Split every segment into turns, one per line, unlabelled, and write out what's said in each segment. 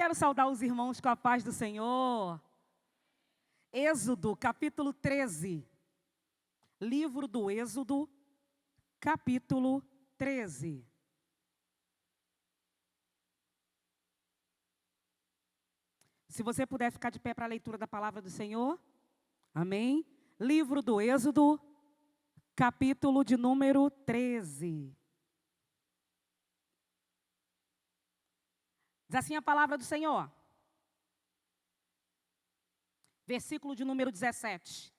Quero saudar os irmãos com a paz do Senhor. Êxodo, capítulo 13. Livro do Êxodo, capítulo 13. Se você puder ficar de pé para a leitura da palavra do Senhor. Amém? Livro do Êxodo, capítulo de número 13. Diz assim a palavra do Senhor. Versículo de número 17.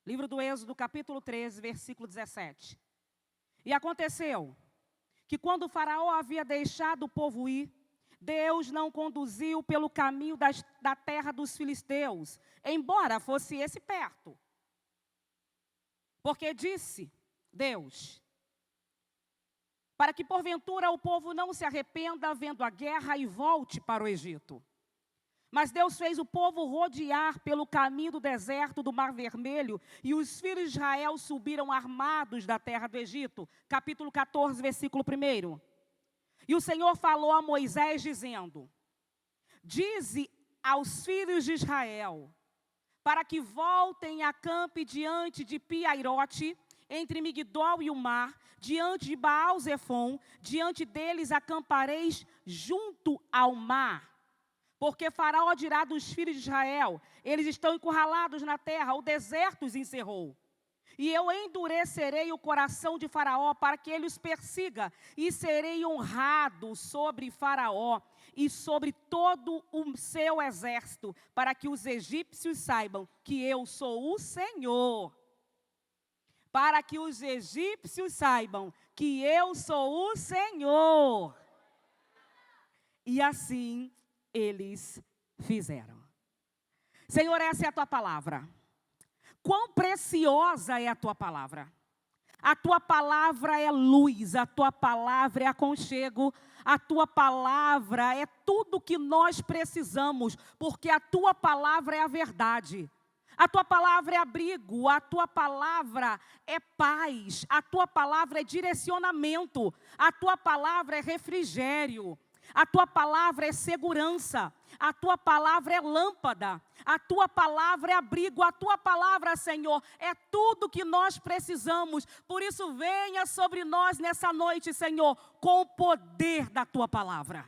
Livro do Êxodo, capítulo 13, versículo 17. E aconteceu que quando o faraó havia deixado o povo ir, Deus não conduziu pelo caminho da terra dos filisteus, embora fosse esse perto. Porque disse Deus, para que porventura o povo não se arrependa vendo a guerra e volte para o Egito. Mas Deus fez o povo rodear pelo caminho do deserto do Mar Vermelho, e os filhos de Israel subiram armados da terra do Egito. Capítulo 14, versículo 1. E o Senhor falou a Moisés, dizendo: dize aos filhos de Israel, para que voltem e acampem diante de Pi-Hairote, entre Migdol e o mar, diante de Baal-Zefon, diante deles acampareis junto ao mar. Porque Faraó dirá dos filhos de Israel: eles estão encurralados na terra, o deserto os encerrou. E eu endurecerei o coração de Faraó para que ele os persiga, e serei honrado sobre Faraó e sobre todo o seu exército, para que os egípcios saibam que eu sou o Senhor. Para que os egípcios saibam que eu sou o Senhor. E assim eles fizeram. Senhor, essa é a tua palavra. Quão preciosa é a tua palavra. A tua palavra é luz, a tua palavra é aconchego, a tua palavra é tudo que nós precisamos, porque a tua palavra é a verdade. A tua palavra é abrigo, a tua palavra é paz, a tua palavra é direcionamento, a tua palavra é refrigério. A tua palavra é segurança, a tua palavra é lâmpada, a tua palavra é abrigo, a tua palavra, Senhor, é tudo que nós precisamos. Por isso, venha sobre nós nessa noite, Senhor, com o poder da tua palavra.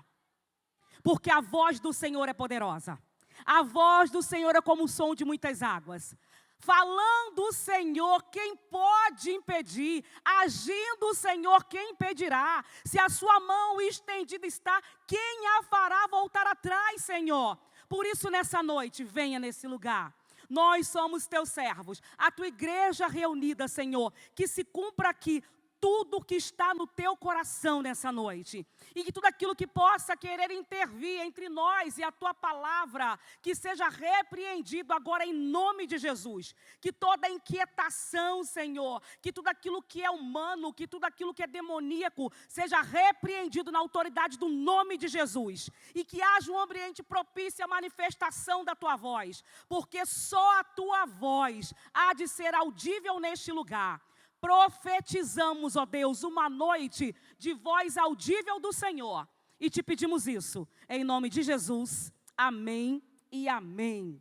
Porque a voz do Senhor é poderosa, a voz do Senhor é como o som de muitas águas. Falando o Senhor, quem pode impedir? Agindo o Senhor, quem impedirá? Se a sua mão estendida está, quem a fará voltar atrás, Senhor? Por isso, nessa noite, venha nesse lugar. Nós somos teus servos, a tua igreja reunida, Senhor, que se cumpra aqui tudo o que está no teu coração nessa noite. E que tudo aquilo que possa querer intervir entre nós e a tua palavra, que seja repreendido agora em nome de Jesus. Que toda inquietação, Senhor, que tudo aquilo que é humano, que tudo aquilo que é demoníaco, seja repreendido na autoridade do nome de Jesus. E que haja um ambiente propício à manifestação da tua voz. Porque só a tua voz há de ser audível neste lugar. Profetizamos, ó Deus, uma noite de voz audível do Senhor. E te pedimos isso, em nome de Jesus. Amém e amém.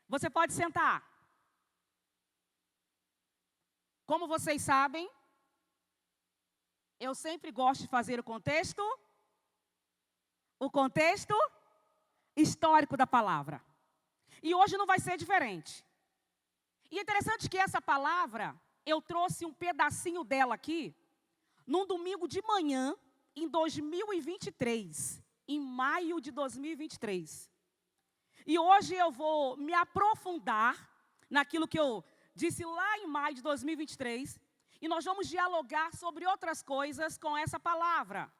Você pode sentar. Como vocês sabem, eu sempre gosto de fazer o contexto histórico da palavra. E hoje não vai ser diferente. E é interessante que essa palavra, eu trouxe um pedacinho dela aqui, num domingo de manhã, em 2023, em maio de 2023. E hoje eu vou me aprofundar naquilo que eu disse lá em maio de 2023, e nós vamos dialogar sobre outras coisas com essa palavra,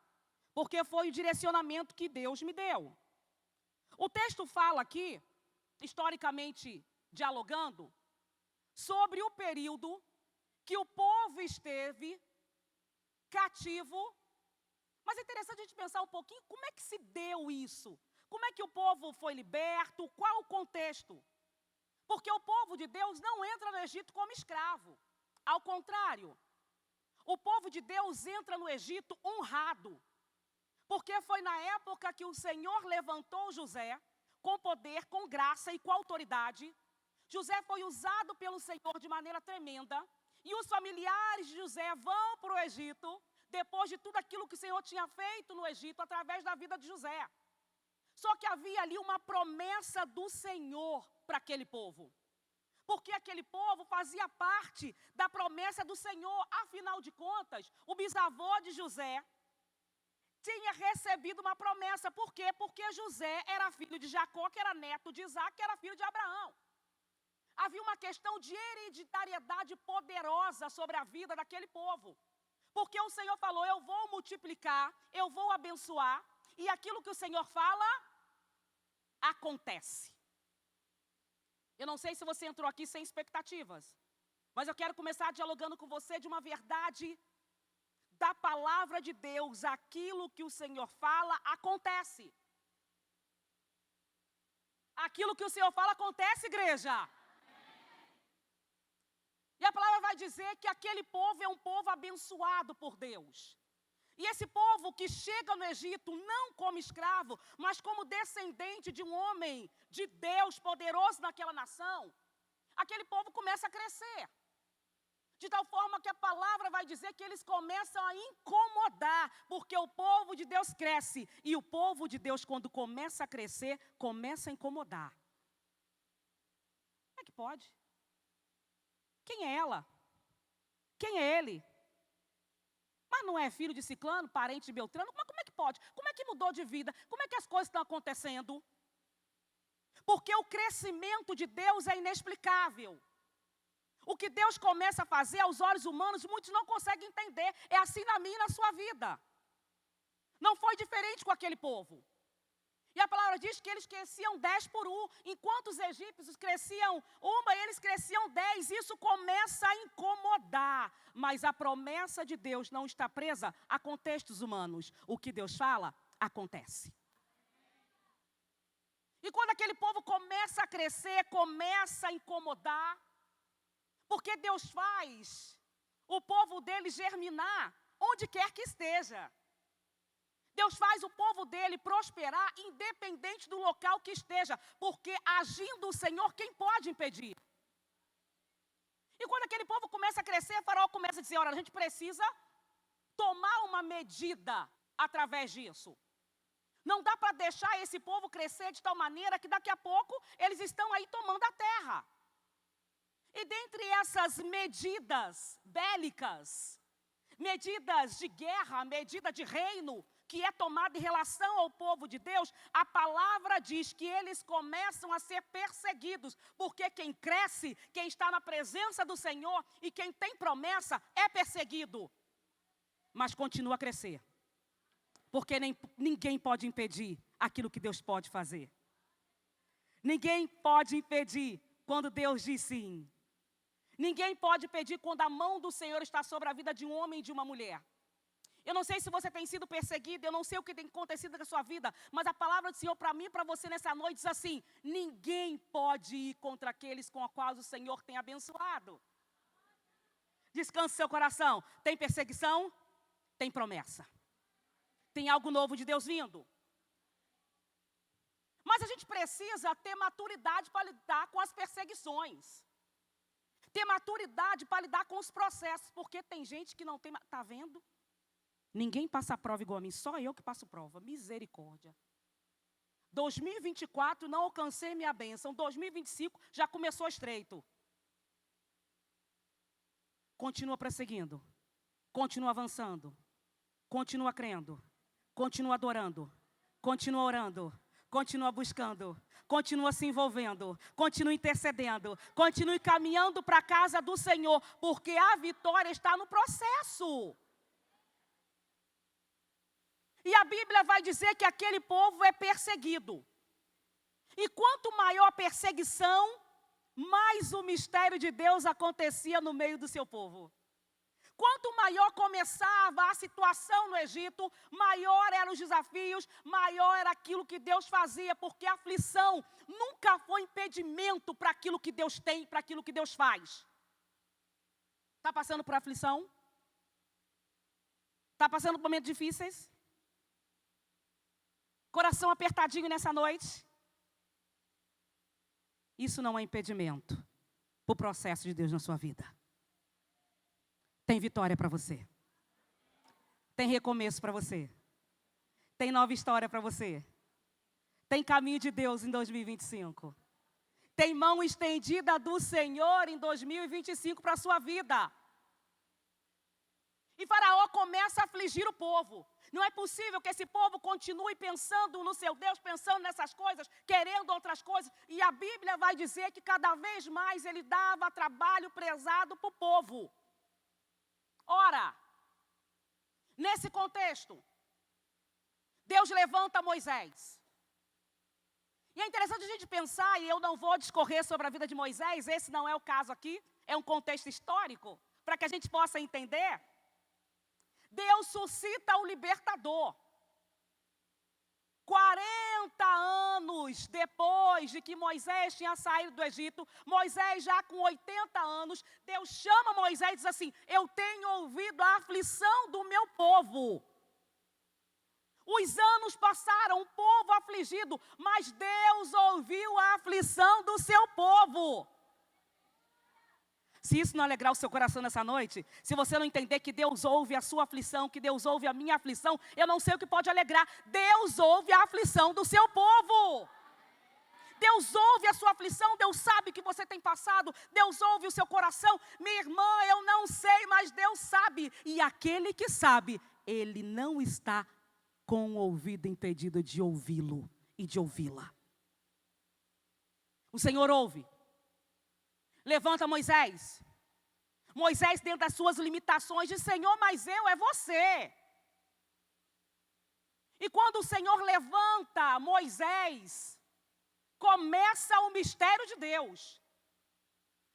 porque foi o direcionamento que Deus me deu. O texto fala aqui, historicamente dialogando, sobre o período que o povo esteve cativo. Mas é interessante a gente pensar um pouquinho como é que se deu isso. Como é que o povo foi liberto, qual o contexto? Porque o povo de Deus não entra no Egito como escravo. Ao contrário, o povo de Deus entra no Egito honrado. Porque foi na época que o Senhor levantou José, com poder, com graça e com autoridade. José foi usado pelo Senhor de maneira tremenda. E os familiares de José vão para o Egito, depois de tudo aquilo que o Senhor tinha feito no Egito, através da vida de José. Só que havia ali uma promessa do Senhor para aquele povo. Porque aquele povo fazia parte da promessa do Senhor. Afinal de contas, o bisavô de José tinha recebido uma promessa. Por quê? Porque José era filho de Jacó, que era neto de Isaac, que era filho de Abraão. Havia uma questão de hereditariedade poderosa sobre a vida daquele povo. Porque o Senhor falou, eu vou multiplicar, eu vou abençoar, e aquilo que o Senhor fala, acontece. Eu não sei se você entrou aqui sem expectativas, mas eu quero começar dialogando com você de uma verdade da palavra de Deus. Aquilo que o Senhor fala, acontece. Aquilo que o Senhor fala, acontece, igreja. E a palavra vai dizer que aquele povo é um povo abençoado por Deus. E esse povo que chega no Egito, não como escravo, mas como descendente de um homem de Deus poderoso naquela nação, aquele povo começa a crescer. De tal forma que a palavra vai dizer que eles começam a incomodar, porque o povo de Deus cresce. E o povo de Deus, quando começa a crescer, começa a incomodar. Como é que pode? Quem é ela? Quem é ele? Mas não é filho de Ciclano, parente de Beltrano? Mas como é que pode? Como é que mudou de vida? Como é que as coisas estão acontecendo? Porque o crescimento de Deus é inexplicável. O que Deus começa a fazer aos olhos humanos, muitos não conseguem entender. É assim na minha e na sua vida. Não foi diferente com aquele povo. E a palavra diz que eles cresciam 10 por 1, enquanto os egípcios cresciam 1, eles cresciam 10. Isso começa a incomodar. Mas a promessa de Deus não está presa a contextos humanos. O que Deus fala, acontece. E quando aquele povo começa a crescer, começa a incomodar, porque Deus faz o povo dele germinar onde quer que esteja. Deus faz o povo dele prosperar independente do local que esteja, porque agindo o Senhor, quem pode impedir? E quando aquele povo começa a crescer, Faraó começa a dizer, olha, a gente precisa tomar uma medida através disso. Não dá para deixar esse povo crescer de tal maneira que daqui a pouco eles estão aí tomando a terra. E dentre essas medidas bélicas, medidas de guerra, medida de reino, que é tomada em relação ao povo de Deus, a palavra diz que eles começam a ser perseguidos, porque quem cresce, quem está na presença do Senhor e quem tem promessa é perseguido, mas continua a crescer, porque ninguém pode impedir aquilo que Deus pode fazer. Ninguém pode impedir quando Deus diz sim. Ninguém pode impedir quando a mão do Senhor está sobre a vida de um homem e de uma mulher. Eu não sei se você tem sido perseguido, eu não sei o que tem acontecido na sua vida, mas a palavra do Senhor para mim e para você nessa noite diz assim, ninguém pode ir contra aqueles com os quais o Senhor tem abençoado. Descanse seu coração. Tem perseguição? Tem promessa. Tem algo novo de Deus vindo. Mas a gente precisa ter maturidade para lidar com as perseguições. Ter maturidade para lidar com os processos, porque tem gente que não tem, está vendo? Ninguém passa prova igual a mim, só eu que passo prova, misericórdia. 2024 não alcancei minha bênção, 2025 já começou estreito. Continua prosseguindo, continua avançando, continua crendo, continua adorando, continua orando, continua buscando, continua se envolvendo, continua intercedendo, continue caminhando para a casa do Senhor, porque a vitória está no processo. E a Bíblia vai dizer que aquele povo é perseguido. E quanto maior a perseguição, mais o mistério de Deus acontecia no meio do seu povo. Quanto maior começava a situação no Egito, maior eram os desafios, maior era aquilo que Deus fazia, porque a aflição nunca foi impedimento para aquilo que Deus tem, para aquilo que Deus faz. Está passando por aflição? Está passando por momentos difíceis? Coração apertadinho nessa noite? Isso não é impedimento para o processo de Deus na sua vida. Tem vitória para você. Tem recomeço para você. Tem nova história para você. Tem caminho de Deus em 2025. Tem mão estendida do Senhor em 2025 para a sua vida. E Faraó começa a afligir o povo. Não é possível que esse povo continue pensando no seu Deus, pensando nessas coisas, querendo outras coisas. E a Bíblia vai dizer que cada vez mais ele dava trabalho pesado para o povo. Ora, nesse contexto, Deus levanta Moisés. E é interessante a gente pensar, e eu não vou discorrer sobre a vida de Moisés, esse não é o caso aqui, é um contexto histórico, para que a gente possa entender. Deus suscita o libertador. 40 anos depois de que Moisés tinha saído do Egito, Moisés já com 80 anos, Deus chama Moisés e diz assim: eu tenho ouvido a aflição do meu povo. Os anos passaram, o povo afligido, mas Deus ouviu a aflição do seu povo. Se isso não alegrar o seu coração nessa noite, se você não entender que Deus ouve a sua aflição, que Deus ouve a minha aflição, eu não sei o que pode alegrar. Deus ouve a aflição do seu povo. Deus ouve a sua aflição, Deus sabe que você tem passado, Deus ouve o seu coração. Minha irmã, eu não sei, mas Deus sabe. E aquele que sabe, ele não está com o ouvido impedido de ouvi-lo e de ouvi-la. O Senhor ouve. Levanta Moisés. Moisés, dentro das suas limitações, diz: Senhor, mas é você. E quando o Senhor levanta Moisés, começa o mistério de Deus.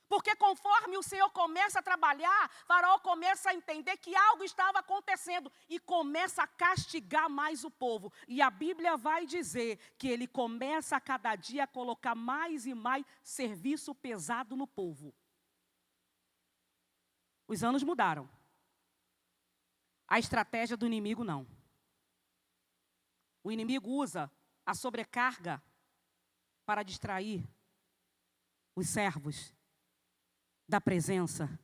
Porque conforme o Senhor começa a trabalhar, Faraó começa a entender que algo estava acontecendo e começa a castigar mais o povo. E a Bíblia vai dizer que ele começa a cada dia a colocar mais e mais serviço pesado no povo. Os anos mudaram. A estratégia do inimigo não. O inimigo usa a sobrecarga para distrair os servos da presença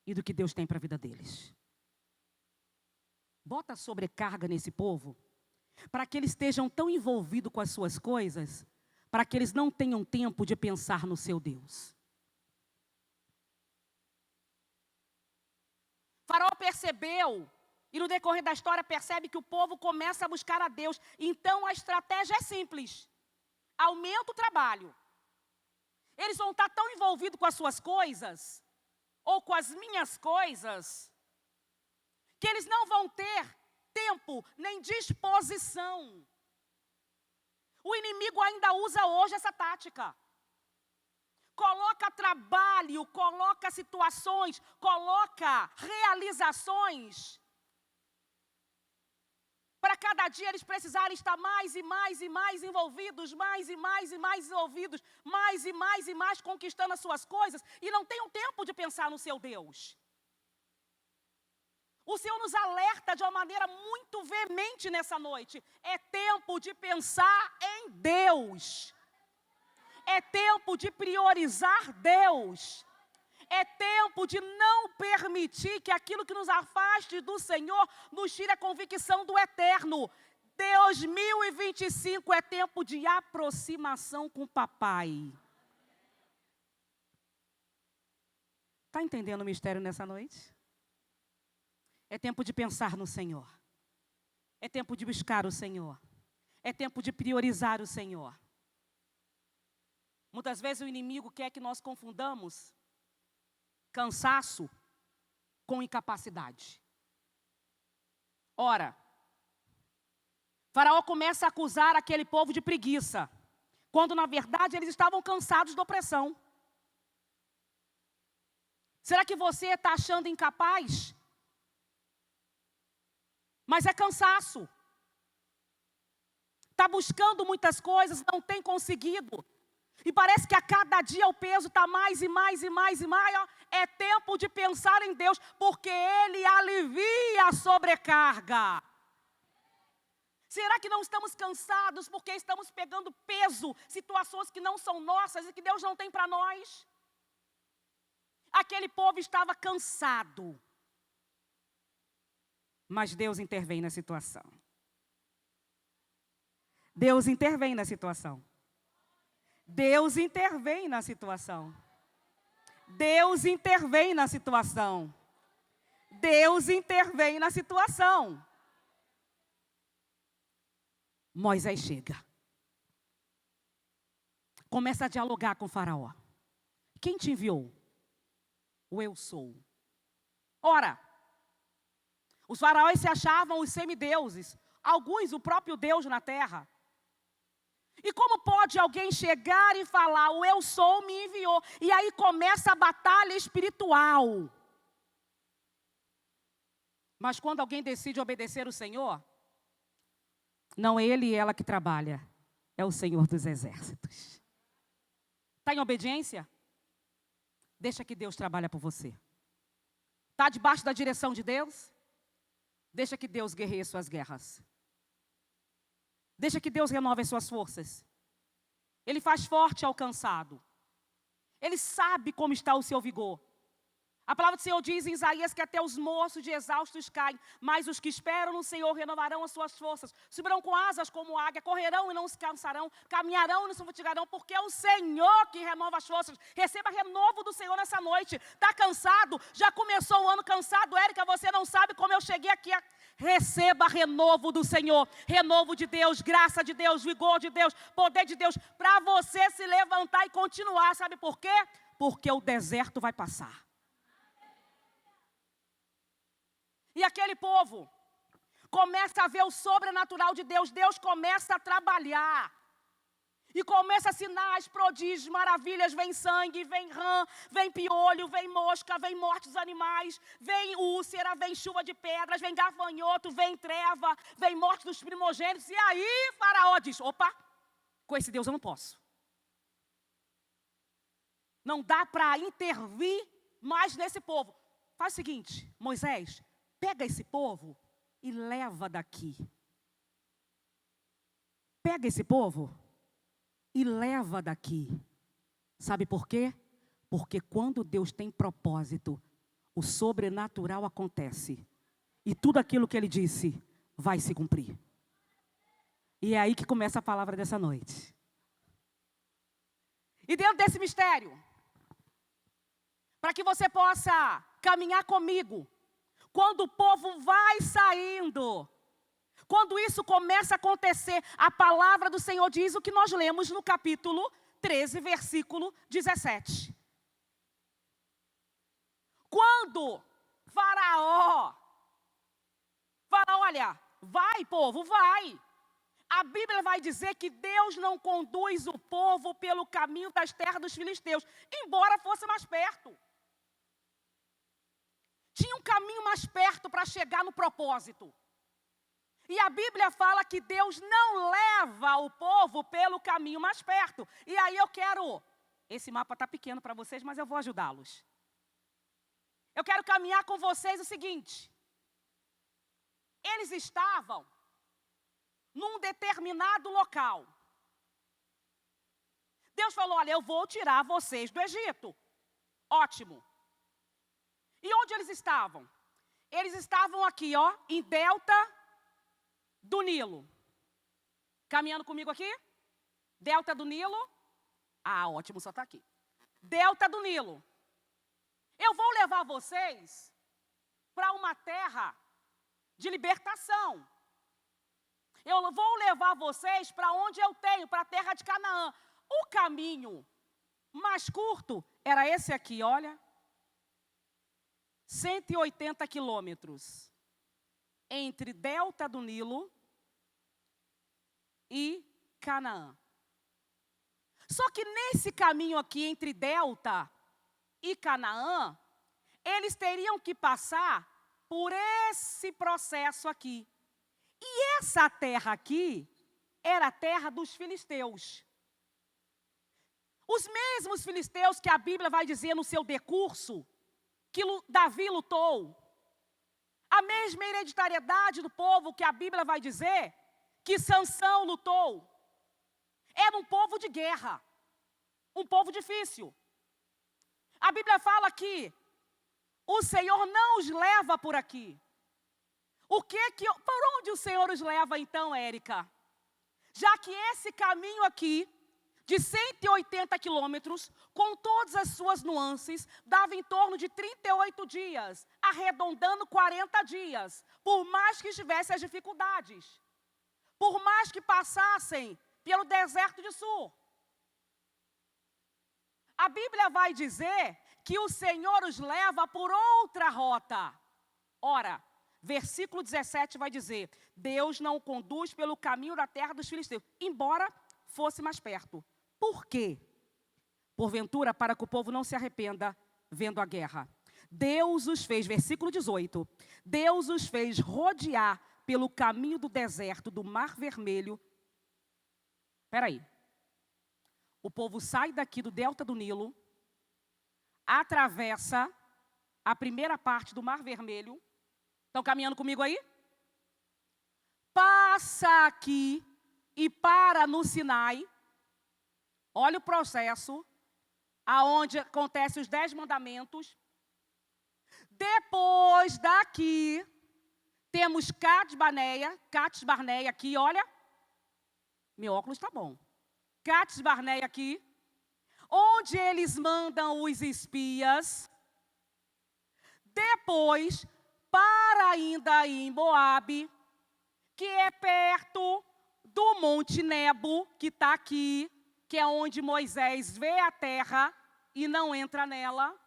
e do que Deus tem para a vida deles. Bota sobrecarga nesse povo, para que eles estejam tão envolvidos com as suas coisas, para que eles não tenham tempo de pensar no seu Deus. Faraó percebeu, e no decorrer da história percebe que o povo começa a buscar a Deus. Então a estratégia é simples: aumenta o trabalho. Eles vão estar tão envolvidos com as suas coisas, ou com as minhas coisas, que eles não vão ter tempo nem disposição. O inimigo ainda usa hoje essa tática. Coloca trabalho, coloca situações, coloca realizações, para cada dia eles precisarem estar mais e mais e mais envolvidos, mais e mais e mais envolvidos, mais e mais e mais conquistando as suas coisas, e não tenham tempo de pensar no seu Deus. O Senhor nos alerta de uma maneira muito veemente nessa noite. É tempo de pensar em Deus. É tempo de priorizar Deus. É tempo de não permitir que aquilo que nos afaste do Senhor nos tire a convicção do eterno. 2025 é tempo de aproximação com o papai. Está entendendo o mistério nessa noite? É tempo de pensar no Senhor. É tempo de buscar o Senhor. É tempo de priorizar o Senhor. Muitas vezes o inimigo quer que nós confundamos cansaço com incapacidade. Ora, Faraó começa a acusar aquele povo de preguiça, quando na verdade eles estavam cansados da opressão. Será que você está achando incapaz? Mas é cansaço. Está buscando muitas coisas, não tem conseguido. E parece que a cada dia o peso está mais e mais e mais e mais. Ó. É tempo de pensar em Deus, porque Ele alivia a sobrecarga. Será que não estamos cansados porque estamos pegando peso, situações que não são nossas e que Deus não tem para nós? Aquele povo estava cansado. Mas Deus intervém na situação. Deus intervém na situação. Deus intervém na situação. Deus intervém na situação. Deus intervém na situação. Moisés chega. Começa a dialogar com o faraó. Quem te enviou? O eu sou. Ora, os faraós se achavam os semideuses, alguns o próprio Deus na terra. E como pode alguém chegar e falar, o eu sou me enviou? E aí começa a batalha espiritual. Mas quando alguém decide obedecer o Senhor, não é ele e ela que trabalha, é o Senhor dos exércitos. Está em obediência? Deixa que Deus trabalhe por você. Está debaixo da direção de Deus? Deixa que Deus guerreie suas guerras. Deixa que Deus renove as suas forças. Ele faz forte ao cansado. Ele sabe como está o seu vigor. A palavra do Senhor diz em Isaías que até os moços de exaustos caem, mas os que esperam no Senhor renovarão as suas forças. Subirão com asas como águia, correrão e não se cansarão, caminharão e não se fatigarão, porque é o Senhor que renova as forças. Receba renovo do Senhor nessa noite. Está cansado? Já começou o ano cansado? Érica, você não sabe como eu cheguei aqui. Receba renovo do Senhor, renovo de Deus, graça de Deus, vigor de Deus, poder de Deus, para você se levantar e continuar. Sabe por quê? Porque o deserto vai passar. E aquele povo começa a ver o sobrenatural de Deus. Deus começa a trabalhar. E começa sinais, prodígios, maravilhas. Vem sangue, vem rã, vem piolho, vem mosca, vem morte dos animais. Vem úlcera, vem chuva de pedras, vem gafanhoto, vem treva, vem morte dos primogênitos. E aí Faraó diz, opa, com esse Deus eu não posso. Não dá para intervir mais nesse povo. Faz o seguinte, Moisés, pega esse povo e leva daqui. Pega esse povo e leva daqui. Sabe por quê? Porque quando Deus tem propósito, o sobrenatural acontece. E tudo aquilo que Ele disse vai se cumprir. E é aí que começa a palavra dessa noite. E dentro desse mistério, para que você possa caminhar comigo, quando o povo vai saindo, quando isso começa a acontecer, a palavra do Senhor diz o que nós lemos no capítulo 13, versículo 17. Quando Faraó fala, olha, vai povo, vai. A Bíblia vai dizer que Deus não conduz o povo pelo caminho das terras dos filisteus, embora fosse mais perto. Tinha um caminho mais perto para chegar no propósito. E a Bíblia fala que Deus não leva o povo pelo caminho mais perto. E aí eu quero... Esse mapa está pequeno para vocês, mas eu vou ajudá-los. Eu quero caminhar com vocês o seguinte. Eles estavam num determinado local. Deus falou, olha, eu vou tirar vocês do Egito. Ótimo. E onde eles estavam? Eles estavam aqui, ó, em Delta do Nilo. Caminhando comigo aqui? Delta do Nilo. Ah, ótimo, só está aqui. Delta do Nilo. Eu vou levar vocês para uma terra de libertação. Eu vou levar vocês para onde eu tenho, para a terra de Canaã. O caminho mais curto era esse aqui, olha. 180 quilômetros entre Delta do Nilo e Canaã. Só que nesse caminho aqui entre Delta e Canaã, eles teriam que passar por esse processo aqui. E essa terra aqui era a terra dos filisteus. Os mesmos filisteus que a Bíblia vai dizer no seu decurso, que Davi lutou. A mesma hereditariedade do povo que a Bíblia vai dizer que Sansão lutou, era um povo de guerra, um povo difícil. A Bíblia fala que o Senhor não os leva por aqui. Por onde o Senhor os leva então, Érica? Já que esse caminho aqui, de 180 quilômetros, com todas as suas nuances, dava em torno de 38 dias, arredondando 40 dias, por mais que tivesse as dificuldades, por mais que passassem pelo deserto de Sur. A Bíblia vai dizer que o Senhor os leva por outra rota. Ora, versículo 17 vai dizer: Deus não o conduz pelo caminho da terra dos filisteus, embora fosse mais perto. Por quê? Porventura, para que o povo não se arrependa vendo a guerra. Deus os fez, versículo 18, Deus os fez rodear pelo caminho do deserto, do Mar Vermelho. Espera aí. O povo sai daqui do delta do Nilo, atravessa a primeira parte do Mar Vermelho. Estão caminhando comigo aí? Passa aqui e para no Sinai. Olha o processo, aonde acontecem os 10 mandamentos. Depois daqui, temos Cades Barneia aqui, olha. Meu óculos está bom. Cades Barneia aqui, onde eles mandam os espias. Depois, para ainda em Moabe, que é perto do Monte Nebo, que está aqui, que é onde Moisés vê a terra e não entra nela.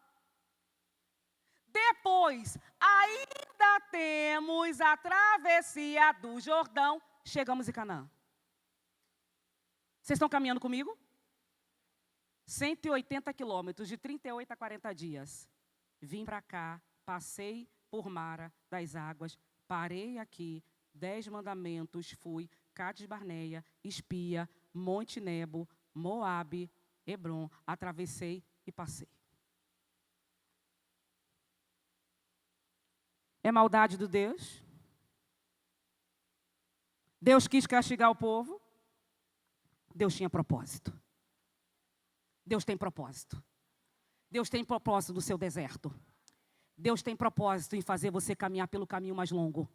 Depois, ainda temos a travessia do Jordão. Chegamos em Canaã. Vocês estão caminhando comigo? 180 quilômetros, de 38 a 40 dias. Vim para cá, passei por Mara das águas, parei aqui, 10 mandamentos, fui, Cades Barneia, Espia, Monte Nebo, Moabe, Hebron, atravessei e passei. É maldade do Deus? Deus quis castigar o povo? Deus tinha propósito. Deus tem propósito. Deus tem propósito no seu deserto. Deus tem propósito em fazer você caminhar pelo caminho mais longo.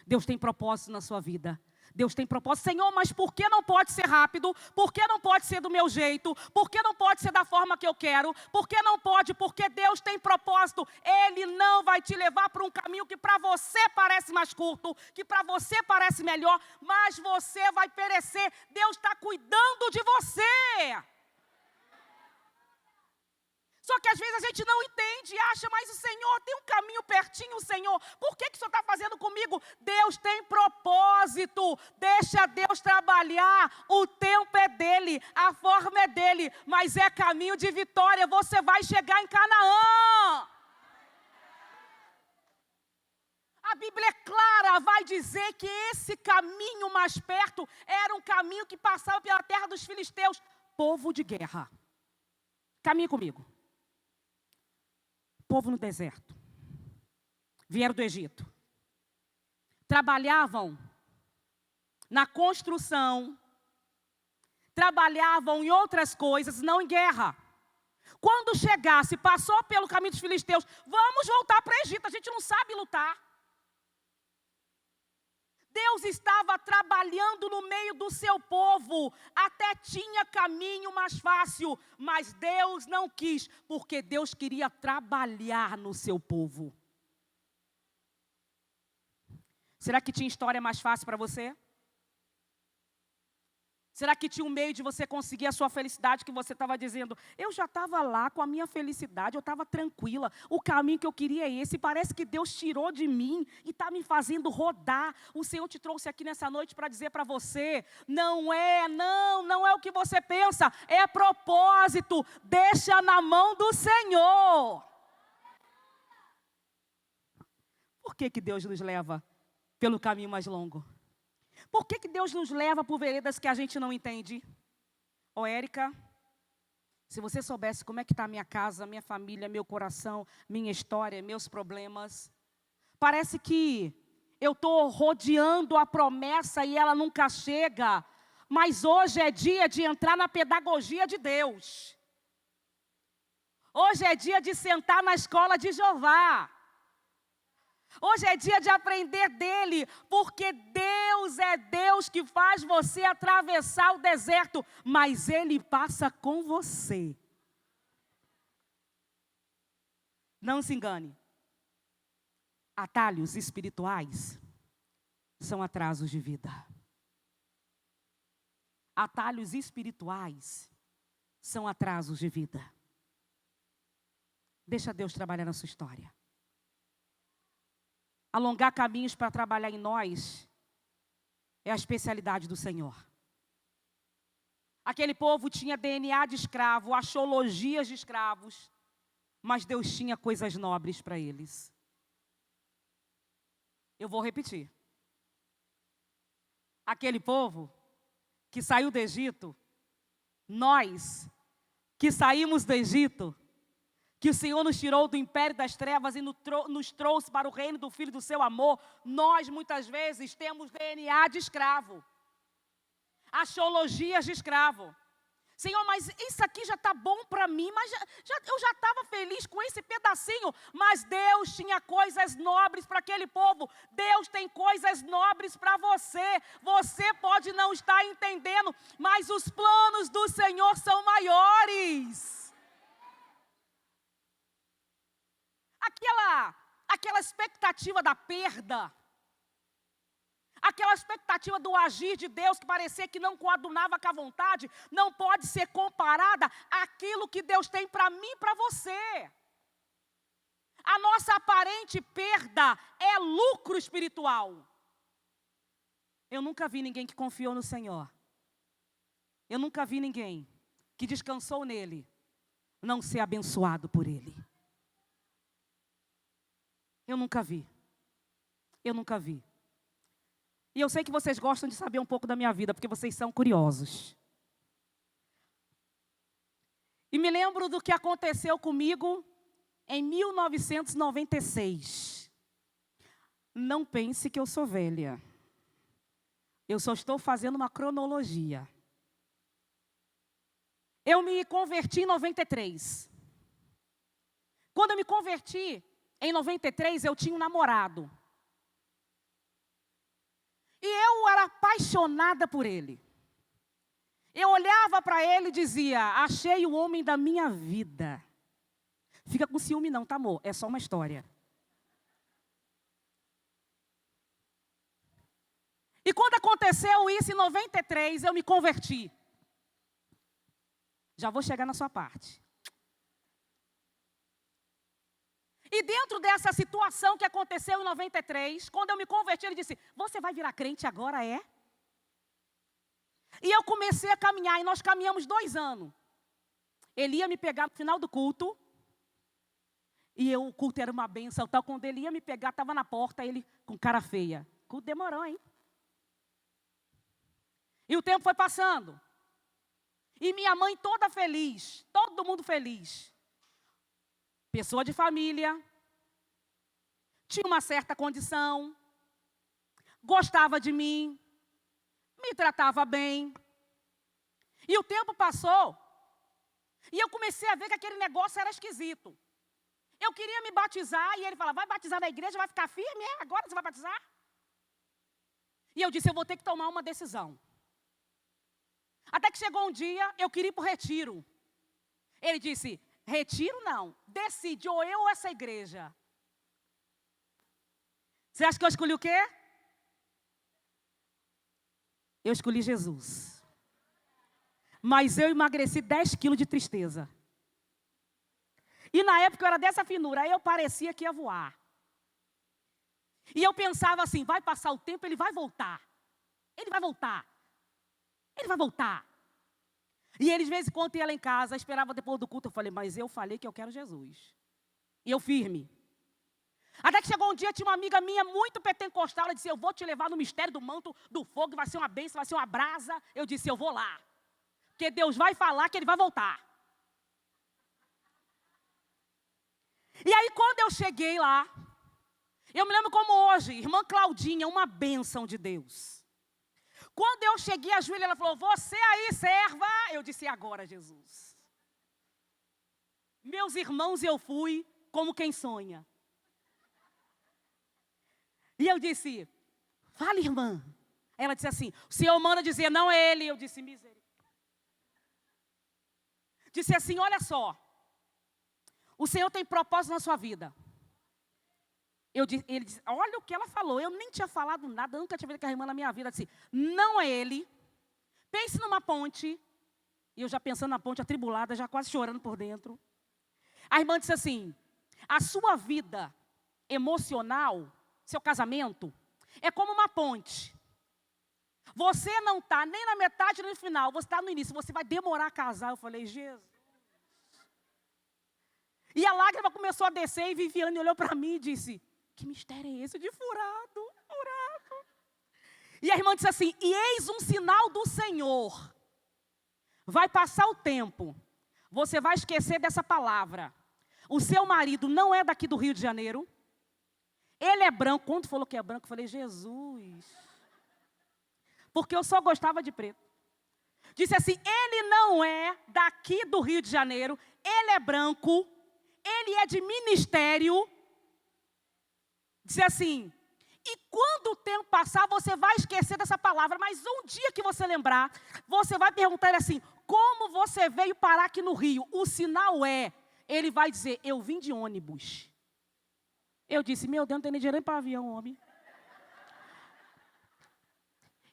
Deus tem propósito na sua vida. Deus tem propósito. Senhor, mas por que não pode ser rápido? Por que não pode ser do meu jeito? Por que não pode ser da forma que eu quero? Por que não pode? Porque Deus tem propósito. Ele não vai te levar para um caminho que para você parece mais curto, que para você parece melhor, mas você vai perecer. Deus está cuidando de você. Só que às vezes a gente não entende e acha, mas o Senhor tem um caminho pertinho, Senhor. Por que o Senhor está fazendo comigo? Deus tem propósito. Deixa Deus trabalhar. O tempo é dele, a forma é dele, mas é caminho de vitória. Você vai chegar em Canaã. A Bíblia é clara, vai dizer que esse caminho mais perto era um caminho que passava pela terra dos filisteus, povo de guerra. Caminhe comigo. Povo no deserto. Vieram do Egito. Trabalhavam na construção. Trabalhavam em outras coisas, não em guerra. Quando chegasse, passou pelo caminho dos filisteus, vamos voltar para o Egito, a gente não sabe lutar. Deus estava trabalhando no meio do seu povo, até tinha caminho mais fácil, mas Deus não quis, porque Deus queria trabalhar no seu povo. Será que tinha história mais fácil para você? Será que tinha um meio de você conseguir a sua felicidade que você estava dizendo? Eu já estava lá com a minha felicidade, eu estava tranquila. O caminho que eu queria é esse. Parece que Deus tirou de mim e está me fazendo rodar. O Senhor te trouxe aqui nessa noite para dizer para você, não é o que você pensa. É propósito. Deixa na mão do Senhor. Por que Deus nos leva pelo caminho mais longo? Por que Deus nos leva por veredas que a gente não entende? Ô, Érica, se você soubesse como é que está a minha casa, minha família, meu coração, minha história, meus problemas. Parece que eu estou rodeando a promessa e ela nunca chega. Mas hoje é dia de entrar na pedagogia de Deus. Hoje é dia de sentar na escola de Jeová. Hoje é dia de aprender dele, porque Deus é Deus que faz você atravessar o deserto, mas ele passa com você. Não se engane. Atalhos espirituais são atrasos de vida. Atalhos espirituais são atrasos de vida. Deixa Deus trabalhar na sua história. Alongar caminhos para trabalhar em nós é a especialidade do Senhor. Aquele povo tinha DNA de escravo, axiologias de escravos, mas Deus tinha coisas nobres para eles. Eu vou repetir. Aquele povo que saiu do Egito, nós que saímos do Egito, que o Senhor nos tirou do império das trevas e nos trouxe para o reino do Filho do seu amor, nós muitas vezes temos DNA de escravo, axiologias de escravo. Senhor, mas isso aqui já está bom para mim, mas eu já estava feliz com esse pedacinho. Mas Deus tinha coisas nobres para aquele povo. Deus tem coisas nobres para você. Você pode não estar entendendo, mas os planos do Senhor são maiores. Aquela expectativa da perda, aquela expectativa do agir de Deus que parecia que não coadunava com a vontade, não pode ser comparada àquilo que Deus tem para mim e para você. A nossa aparente perda é lucro espiritual. Eu nunca vi ninguém que confiou no Senhor. Eu nunca vi ninguém que descansou nele não ser abençoado por ele. Eu nunca vi. Eu nunca vi. E eu sei que vocês gostam de saber um pouco da minha vida, porque vocês são curiosos. E me lembro do que aconteceu comigo em 1996. Não pense que eu sou velha. Eu só estou fazendo uma cronologia. Eu me converti em 93. Quando eu me converti, em 93, eu tinha um namorado. E eu era apaixonada por ele. Eu olhava para ele e dizia, achei o homem da minha vida. Fica com ciúme não, tá, amor? É só uma história. E quando aconteceu isso em 93, eu me converti. Já vou chegar na sua parte. E dentro dessa situação que aconteceu em 93, quando eu me converti, ele disse, você vai virar crente agora, é? E eu comecei a caminhar, e nós caminhamos 2 anos. Ele ia me pegar no final do culto, e o culto era uma bênção, tal. Quando ele ia me pegar, estava na porta, ele com cara feia. O culto demorou, hein? E o tempo foi passando. E minha mãe toda feliz, todo mundo feliz. Pessoa de família, tinha uma certa condição, gostava de mim, me tratava bem. E o tempo passou, e eu comecei a ver que aquele negócio era esquisito. Eu queria me batizar, e ele falava, vai batizar na igreja, vai ficar firme? É, agora você vai batizar? E eu disse, eu vou ter que tomar uma decisão. Até que chegou um dia, eu queria ir para o retiro. Ele disse, retiro não, decide, ou eu ou essa igreja. Você acha que eu escolhi o quê? Eu escolhi Jesus. Mas eu emagreci 10 quilos de tristeza. E na época eu era dessa finura, aí eu parecia que ia voar. E eu pensava assim, vai passar o tempo, ele vai voltar. Ele vai voltar. Ele vai voltar. E ele de vez em quando ia lá em casa, esperava depois do culto. Eu falei, mas eu falei que eu quero Jesus. E eu firme. Até que chegou um dia, tinha uma amiga minha muito pentecostal. Ela disse, eu vou te levar no mistério do manto do fogo, vai ser uma bênção, vai ser uma brasa. Eu disse, eu vou lá. Porque Deus vai falar que ele vai voltar. E aí quando eu cheguei lá, Eu me lembro como hoje, irmã Claudinha, uma bênção de Deus. Quando eu cheguei a Júlia, ela falou, você aí, serva. Eu disse, e agora, Jesus? Meus irmãos, eu fui como quem sonha. E eu disse, fala, irmã. Ela disse assim, o senhor manda dizer, não é ele. Eu disse, misericórdia. Disse assim, olha só. O Senhor tem propósito na sua vida. Ele disse, olha o que ela falou. Eu nem tinha falado nada, eu nunca tinha visto com a irmã na minha vida. Disse, não é ele. Pense numa ponte. E eu já pensando na ponte atribulada, já quase chorando por dentro. A irmã disse assim, a sua vida emocional, seu casamento, é como uma ponte. Você não está nem na metade nem no final, você está no início, você vai demorar a casar. Eu falei, Jesus. E a lágrima começou a descer e Viviane olhou para mim e disse, que mistério é esse de furado? E a irmã disse assim, e eis um sinal do Senhor. Vai passar o tempo, você vai esquecer dessa palavra. O seu marido não é daqui do Rio de Janeiro. Ele é branco. Quando falou que é branco, eu falei, Jesus. Porque eu só gostava de preto. Disse assim, ele não é daqui do Rio de Janeiro. Ele é branco. Ele é de ministério. Disse assim, e quando o tempo passar, você vai esquecer dessa palavra. Mas um dia que você lembrar, você vai perguntar ele assim, como você veio parar aqui no Rio? O sinal é, ele vai dizer, eu vim de ônibus. Eu disse, meu Deus, não tem nem dinheiro para avião, homem.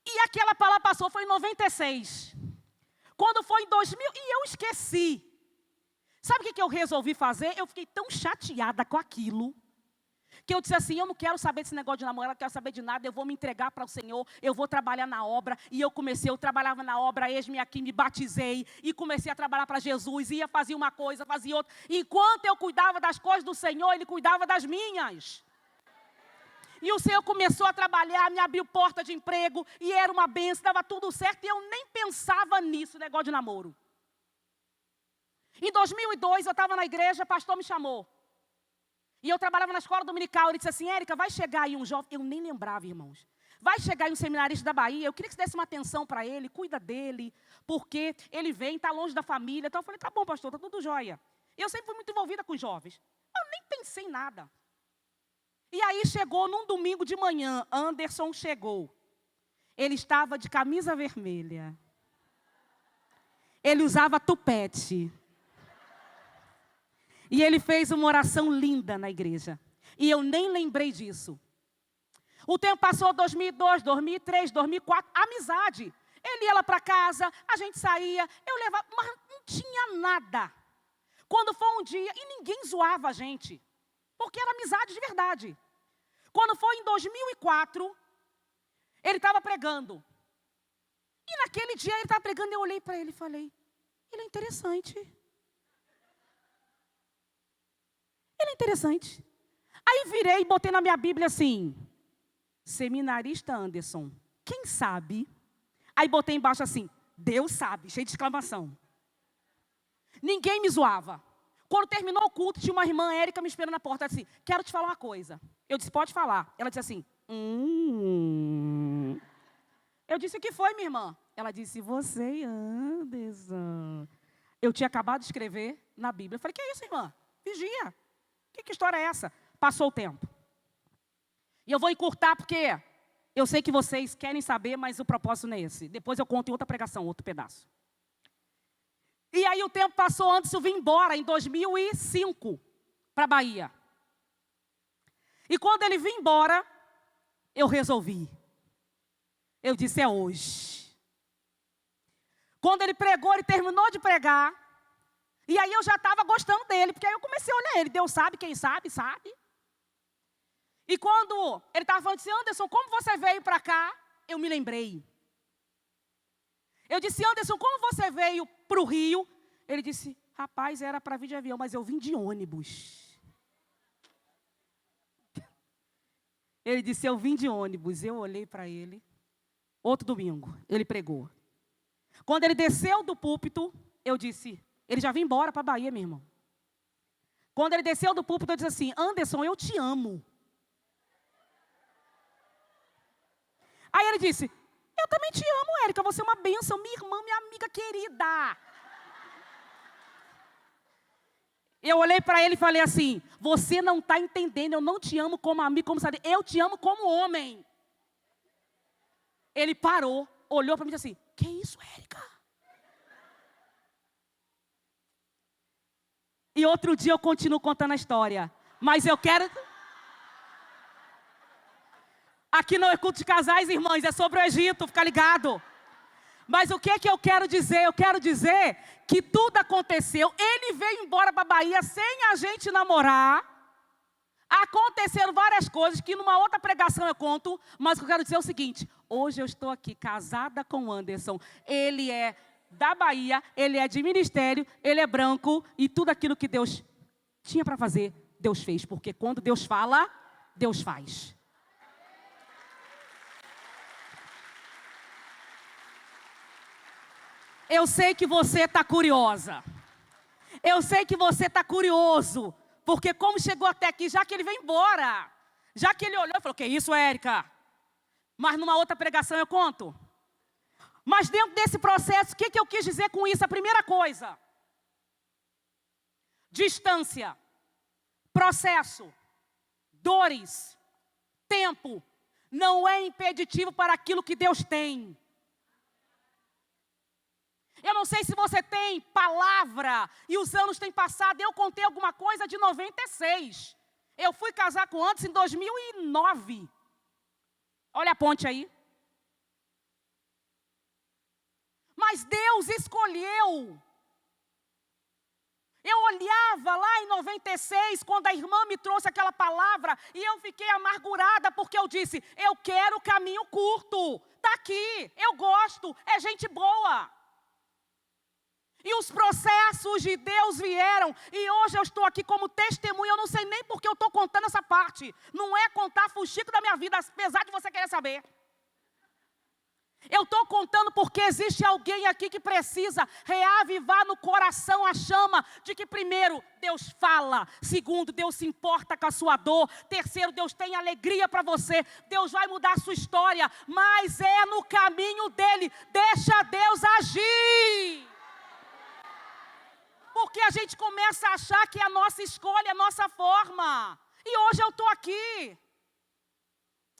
E aquela palavra passou, foi em 96. Quando foi em 2000, e eu esqueci. Sabe o que eu resolvi fazer? Eu fiquei tão chateada com aquilo, que eu disse assim, eu não quero saber desse negócio de namorar, eu não quero saber de nada, eu vou me entregar para o Senhor, eu vou trabalhar na obra. E eu trabalhava na obra, eis-me aqui, me batizei, e comecei a trabalhar para Jesus, ia fazer uma coisa, fazia outra. Enquanto eu cuidava das coisas do Senhor, Ele cuidava das minhas. E o Senhor começou a trabalhar, me abriu porta de emprego, e era uma benção, dava tudo certo, e eu nem pensava nisso, negócio de namoro. Em 2002, eu estava na igreja, o pastor me chamou. E eu trabalhava na escola dominical, ele disse assim, Érica, vai chegar aí um jovem, eu nem lembrava, irmãos. Vai chegar aí um seminarista da Bahia, eu queria que você desse uma atenção para ele, cuida dele, porque ele vem, está longe da família. Então eu falei, tá bom, pastor, está tudo jóia. Eu sempre fui muito envolvida com os jovens. Eu nem pensei em nada. E aí chegou num domingo de manhã, Anderson chegou. Ele estava de camisa vermelha. Ele usava tupete. E ele fez uma oração linda na igreja. E eu nem lembrei disso. O tempo passou, 2002, 2003, 2004, amizade. Ele ia lá para casa, a gente saía, eu levava, mas não tinha nada. Quando foi um dia, e ninguém zoava a gente, porque era amizade de verdade. Quando foi em 2004, ele estava pregando. E naquele dia ele estava pregando, eu olhei para ele e falei, ele é interessante. Ele é interessante. Aí virei e botei na minha Bíblia assim, seminarista Anderson, quem sabe? Aí botei embaixo assim, Deus sabe, cheio de exclamação. Ninguém me zoava. Quando terminou o culto, tinha uma irmã Érica me esperando na porta, ela disse, quero te falar uma coisa. Eu disse, pode falar. Ela disse assim, Eu disse, o que foi, minha irmã? Ela disse, você e Anderson. Eu tinha acabado de escrever na Bíblia. Eu falei, que é isso, irmã? Vigia. Que história é essa? Passou o tempo. E eu vou encurtar porque eu sei que vocês querem saber, mas o propósito não é esse. Depois eu conto em outra pregação, outro pedaço. E aí o tempo passou, antes eu vim embora em 2005 para a Bahia. E quando ele veio embora, eu resolvi. Eu disse, é hoje. Quando ele pregou, ele terminou de pregar. E aí eu já estava gostando dele, porque aí eu comecei a olhar ele. Deus sabe, quem sabe, sabe. E quando ele estava falando assim, Anderson, como você veio para cá? Eu me lembrei. Eu disse, Anderson, como você veio para o Rio? Ele disse, rapaz, era para vir de avião, mas eu vim de ônibus. Ele disse, eu vim de ônibus. Eu olhei para ele. Outro domingo, ele pregou. Quando ele desceu do púlpito, eu disse, ele já veio embora para a Bahia, meu irmão. Quando ele desceu do púlpito, eu disse assim, Anderson, eu te amo. Aí ele disse, eu também te amo, Érica, você é uma bênção, minha irmã, minha amiga querida. Eu olhei para ele e falei assim, você não está entendendo, eu não te amo como amigo, como sabe, eu te amo como homem. Ele parou, olhou para mim e disse assim, que isso, Érica? E outro dia eu continuo contando a história. Mas eu quero... Aqui não é culto de casais, irmãs, é sobre o Egito, fica ligado. Mas o que é que eu quero dizer? Eu quero dizer que tudo aconteceu. Ele veio embora para a Bahia sem a gente namorar. Aconteceram várias coisas que numa outra pregação eu conto. Mas o que eu quero dizer é o seguinte. Hoje eu estou aqui casada com o Anderson. Ele é da Bahia, ele é de ministério, ele é branco. E tudo aquilo que Deus tinha para fazer, Deus fez. Porque quando Deus fala, Deus faz. Eu sei que você está curiosa. Eu sei que você está curioso. Porque como chegou até aqui, já que ele veio embora. Já que ele olhou e falou, que isso, Érica? Mas numa outra pregação eu conto. Mas dentro desse processo, o que eu quis dizer com isso? A primeira coisa. Distância. Processo. Dores. Tempo. Não é impeditivo para aquilo que Deus tem. Eu não sei se você tem palavra e os anos têm passado. Eu contei alguma coisa de 96. Eu fui casar com o Anderson em 2009. Olha a ponte aí. Mas Deus escolheu. Eu olhava lá em 96, quando a irmã me trouxe aquela palavra, e eu fiquei amargurada, porque eu disse, eu quero caminho curto. Está aqui, eu gosto, é gente boa. E os processos de Deus vieram. E hoje eu estou aqui como testemunha. Eu não sei nem porque eu estou contando essa parte. Não é contar fuxico da minha vida, apesar de você querer saber. Eu estou contando porque existe alguém aqui que precisa reavivar no coração a chama de que, primeiro, Deus fala. Segundo, Deus se importa com a sua dor. Terceiro, Deus tem alegria para você. Deus vai mudar a sua história. Mas é no caminho dele. Deixa Deus agir. Porque a gente começa a achar que é a nossa escolha, a nossa forma. E hoje eu estou aqui.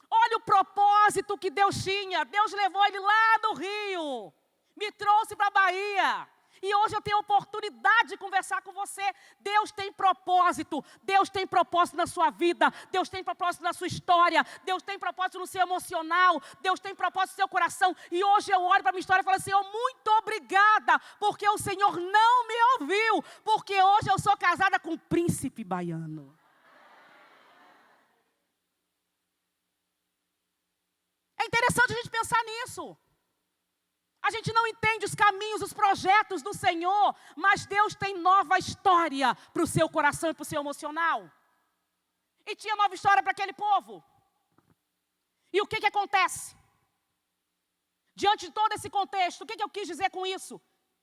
Olha o propósito que Deus tinha. Deus levou ele lá do Rio. Me trouxe para a Bahia. E hoje eu tenho a oportunidade de conversar com você. Deus tem propósito. Deus tem propósito na sua vida. Deus tem propósito na sua história. Deus tem propósito no seu emocional. Deus tem propósito no seu coração. E hoje eu olho para a minha história e falo, Senhor, muito obrigada. Porque o Senhor não me ouviu. Porque hoje eu sou casada com um príncipe baiano. É interessante a gente pensar nisso. A gente não entende os caminhos, os projetos do Senhor, mas Deus tem nova história para o seu coração e para o seu emocional. E tinha nova história para aquele povo. E o que acontece? Diante de todo esse contexto, o que eu quis dizer com isso?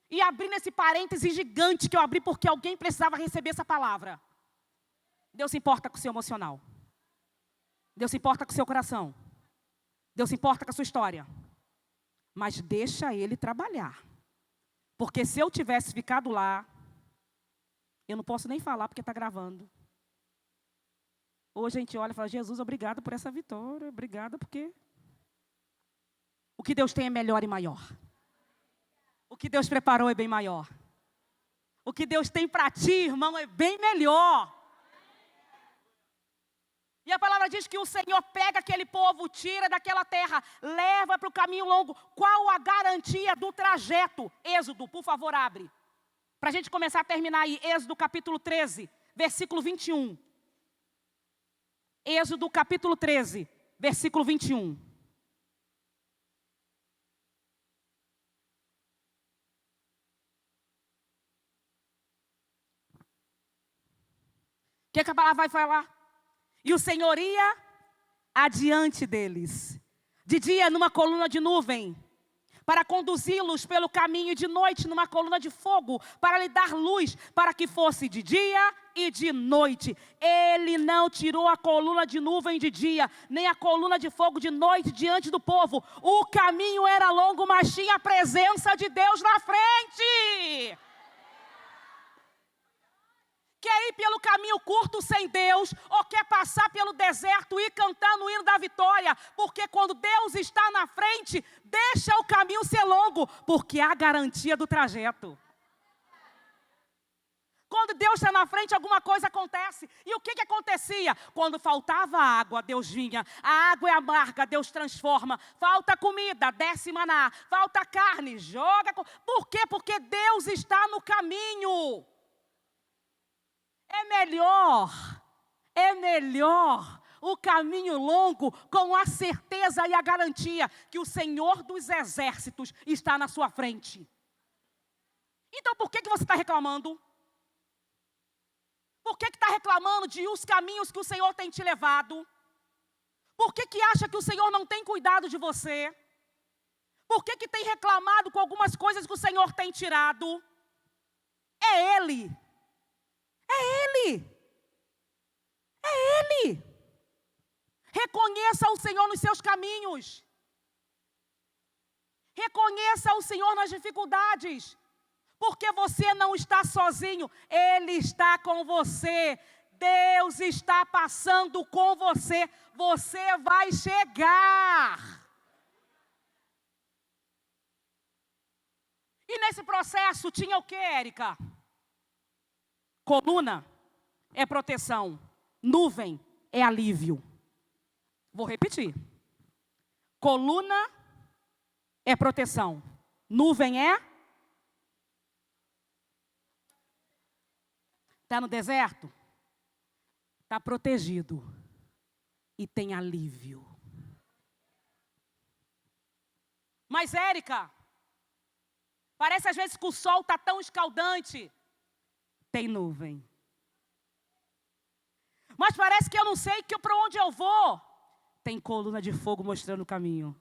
E abrindo esse parêntese gigante que eu abri porque alguém precisava receber essa palavra. Deus se importa com o seu emocional. Deus se importa com o seu coração. Deus se importa com a sua história. Mas deixa ele trabalhar. Porque se eu tivesse ficado lá, eu não posso nem falar porque está gravando. Hoje a gente olha e fala, Jesus, obrigado por essa vitória. Obrigado porque o que Deus tem é melhor e maior. O que Deus preparou é bem maior. O que Deus tem para ti, irmão, é bem melhor. E a palavra diz que o Senhor pega aquele povo, tira daquela terra, leva para o caminho longo. Qual a garantia do trajeto? Êxodo, por favor, abre. Para a gente começar a terminar aí. Êxodo capítulo 13, versículo 21. Êxodo capítulo 13, versículo 21. O que a palavra vai falar? E o Senhor ia adiante deles. De dia numa coluna de nuvem. para conduzi-los pelo caminho de noite numa coluna de fogo, para lhe dar luz, para que fosse de dia e de noite. Ele não tirou a coluna de nuvem de dia, nem a coluna de fogo de noite diante do povo. O caminho era longo, mas tinha a presença de Deus na frente. Quer ir pelo caminho curto sem Deus, ou quer passar pelo deserto e ir cantando o hino da vitória? Porque quando Deus está na frente, deixa o caminho ser longo, porque há garantia do trajeto. Quando Deus está na frente, alguma coisa acontece. E o que acontecia? Quando faltava água, Deus vinha. A água é amarga, Deus transforma. Falta comida, desce maná. Falta carne, joga. Por quê? Porque Deus está no caminho. É melhor o caminho longo com a certeza e a garantia que o Senhor dos Exércitos está na sua frente. Então por que você está reclamando? Por que está reclamando de os caminhos que o Senhor tem te levado? Por que acha que o Senhor não tem cuidado de você? Por que tem reclamado com algumas coisas que o Senhor tem tirado? É Ele. É Ele. É Ele. Reconheça o Senhor nos seus caminhos. Reconheça o Senhor nas dificuldades. Porque você não está sozinho. Ele está com você. Deus está passando com você. Você vai chegar. E nesse processo tinha o que, Érica? Coluna é proteção, nuvem é alívio. Vou repetir. Coluna é proteção, nuvem é? Está no deserto? Está protegido e tem alívio. Mas, Érica, parece às vezes que o sol está tão escaldante. Tem nuvem. Mas parece que eu não sei que para onde eu vou. Tem coluna de fogo mostrando o caminho.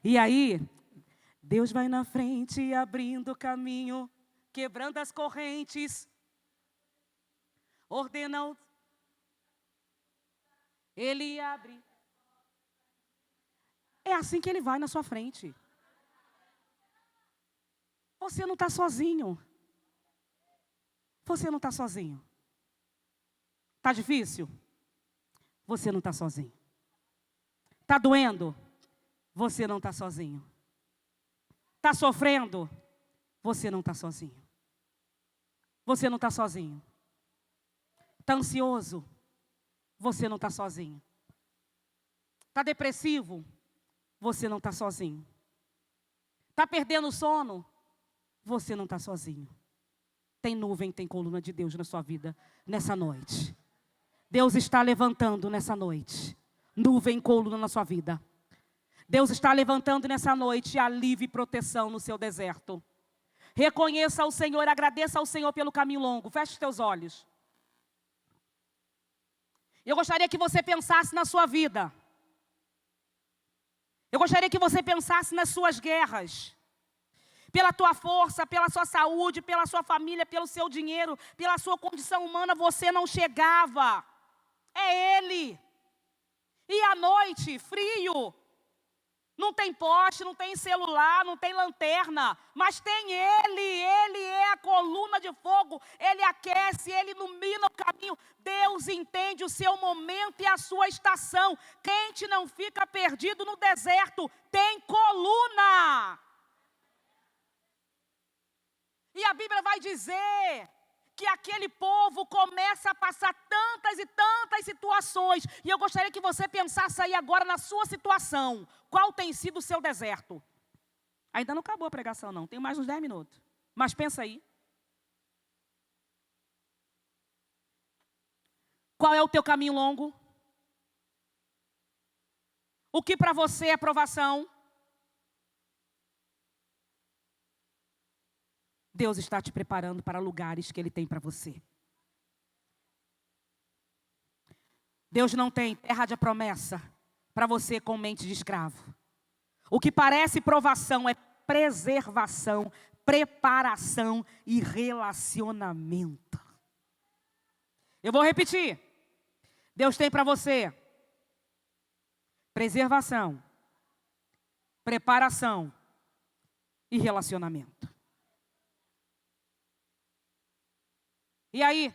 E aí, Deus vai na frente abrindo o caminho, quebrando as correntes, ordena Ele abre. É assim que Ele vai na sua frente. Você não está sozinho. Você não está sozinho. Está difícil? Você não está sozinho. Está doendo? Você não está sozinho. Está sofrendo? Você não está sozinho. Você não está sozinho. Está ansioso? Você não está sozinho. Está depressivo? Você não está sozinho. Está perdendo o sono? Você não está sozinho. Tem nuvem, tem coluna de Deus na sua vida nessa noite. Deus está levantando nessa noite. Nuvem, coluna na sua vida. Deus está levantando nessa noite alívio e proteção no seu deserto. Reconheça o Senhor, agradeça ao Senhor pelo caminho longo. Feche os teus olhos. Eu gostaria que você pensasse na sua vida. Eu gostaria que você pensasse nas suas guerras. Pela tua força, pela sua saúde, pela sua família, pelo seu dinheiro, pela sua condição humana, você não chegava. É Ele. E à noite, frio. Não tem poste, não tem celular, não tem lanterna. Mas tem Ele. Ele é a coluna de fogo. Ele aquece, Ele ilumina o caminho. Deus entende o seu momento e a sua estação. Quente não fica perdido no deserto. Tem coluna. E a Bíblia vai dizer que aquele povo começa a passar tantas e tantas situações. E eu gostaria que você pensasse aí agora na sua situação. Qual tem sido o seu deserto? Ainda não acabou a pregação não, tem mais uns 10 minutos. Mas pensa aí. Qual é o teu caminho longo? O que para você é provação? Deus está te preparando para lugares que Ele tem para você. Deus não tem terra de promessa para você com mente de escravo. O que parece provação é preservação, preparação e relacionamento. Eu vou repetir. Deus tem para você preservação, preparação e relacionamento. E aí,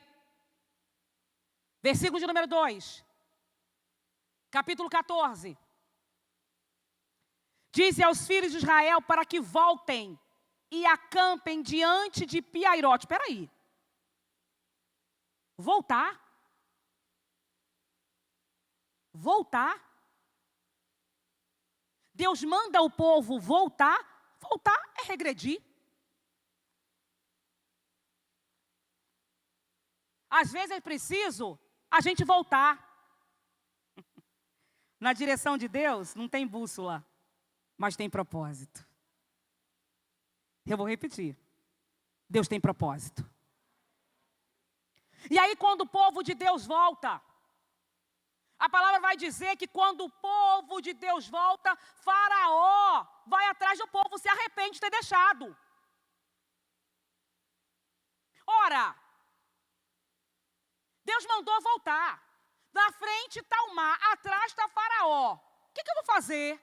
versículo de número 2, capítulo 14. Diz aos filhos de Israel para que voltem e acampem diante de Piairote. Espera aí. Voltar? Voltar? Deus manda o povo voltar. Voltar é regredir. Às vezes é preciso a gente voltar. Na direção de Deus não tem bússola, mas tem propósito. Eu vou repetir. Deus tem propósito. E aí quando o povo de Deus volta, a palavra vai dizer que quando o povo de Deus volta, Faraó vai atrás do povo, se arrepende de ter deixado. Ora, Deus mandou voltar. Na frente está o mar, atrás está Faraó. O que eu vou fazer?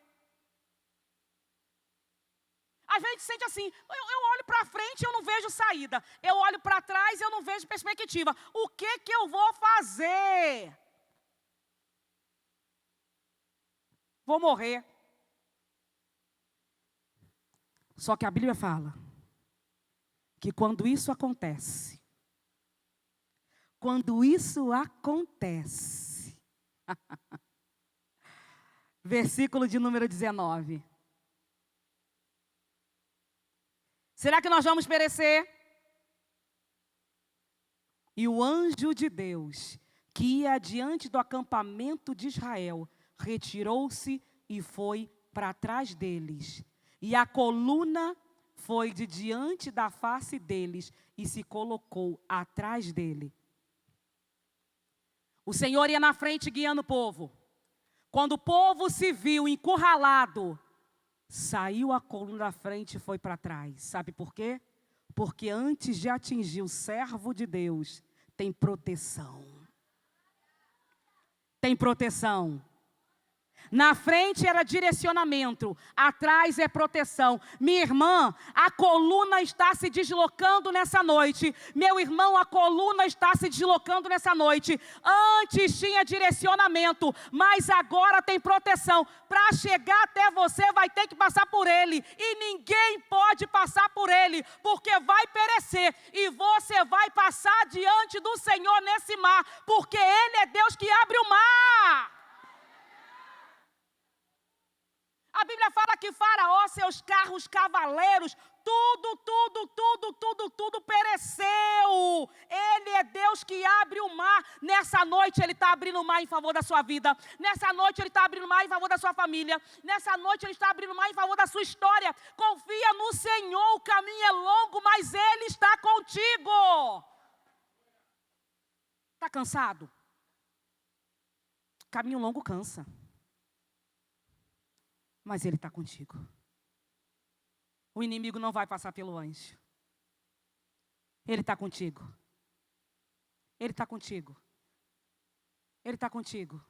Às vezes a gente sente assim, eu olho para frente e eu não vejo saída. Eu olho para trás e eu não vejo perspectiva. O que eu vou fazer? Vou morrer. Só que a Bíblia fala que quando isso acontece, versículo de número 19. Será que nós vamos perecer? E o anjo de Deus, que ia diante do acampamento de Israel, retirou-se e foi para trás deles. E a coluna foi de diante da face deles e se colocou atrás dele. O Senhor ia na frente guiando o povo. Quando o povo se viu encurralado, saiu a coluna da frente e foi para trás. Sabe por quê? Porque antes de atingir o servo de Deus, tem proteção. Tem proteção. Na frente era direcionamento, atrás é proteção. Minha irmã, a coluna está se deslocando nessa noite. Meu irmão, a coluna está se deslocando nessa noite. Antes tinha direcionamento, mas agora tem proteção. Para chegar até você vai ter que passar por ele. E ninguém pode passar por ele, porque vai perecer. E você vai passar diante do Senhor nesse mar, porque ele é Deus que abre o mar. A Bíblia fala que Faraó, seus carros, cavaleiros, tudo pereceu. Ele é Deus que abre o mar. Nessa noite Ele está abrindo o mar em favor da sua vida. Nessa noite Ele está abrindo o mar em favor da sua família. Nessa noite Ele está abrindo o mar em favor da sua história. Confia no Senhor, o caminho é longo, mas Ele está contigo. Está cansado? Caminho longo cansa. Mas Ele está contigo. O inimigo não vai passar pelo anjo. Ele está contigo. Ele está contigo. Ele está contigo.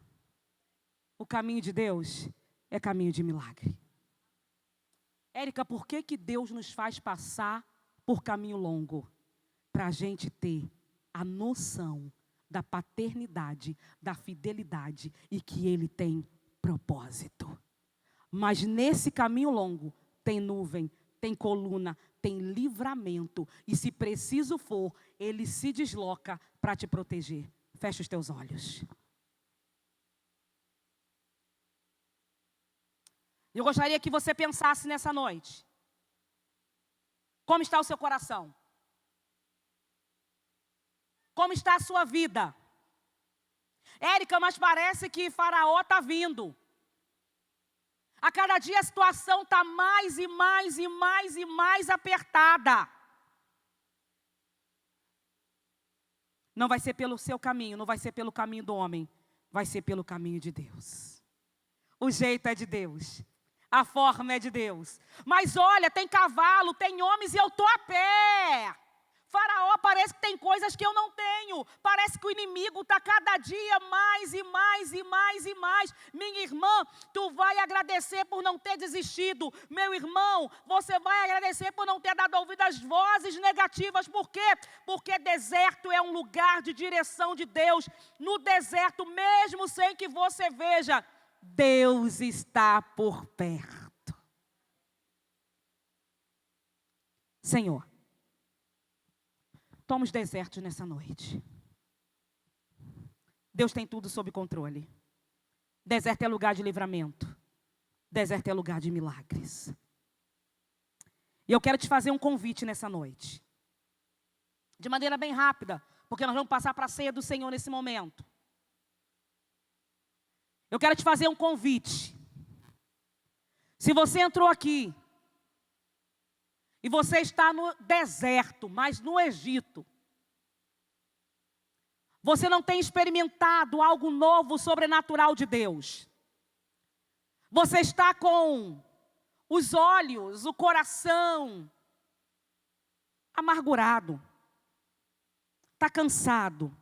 O caminho de Deus é caminho de milagre. Érica, por que Deus nos faz passar por caminho longo? Para a gente ter a noção da paternidade, da fidelidade e que Ele tem propósito. Mas nesse caminho longo, tem nuvem, tem coluna, tem livramento. E se preciso for, Ele se desloca para te proteger. Fecha os teus olhos. Eu gostaria que você pensasse nessa noite. Como está o seu coração? Como está a sua vida? Érica, mas parece que Faraó está vindo. A cada dia a situação está mais apertada. Não vai ser pelo seu caminho, não vai ser pelo caminho do homem, vai ser pelo caminho de Deus. O jeito é de Deus, A forma é de Deus. Mas olha, tem cavalo, tem homens e eu estou a pé. Faraó, parece que tem coisas que eu não tenho. Parece que o inimigo está cada dia mais e mais e mais e mais. Minha irmã, tu vai agradecer por não ter desistido. Meu irmão, você vai agradecer por não ter dado ouvido às vozes negativas. Por quê? Porque deserto é um lugar de direção de Deus. No deserto, mesmo sem que você veja, Deus está por perto. Senhor, toma os desertos nessa noite. Deus tem tudo sob controle. Deserto é lugar de livramento. Deserto é lugar de milagres. E eu quero te fazer um convite nessa noite. De maneira bem rápida, porque nós vamos passar para a ceia do Senhor nesse momento. Eu quero te fazer um convite. Se você entrou aqui e você está no deserto, mas no Egito, você não tem experimentado algo novo, sobrenatural de Deus. Você está com os olhos, o coração amargurado. Está cansado.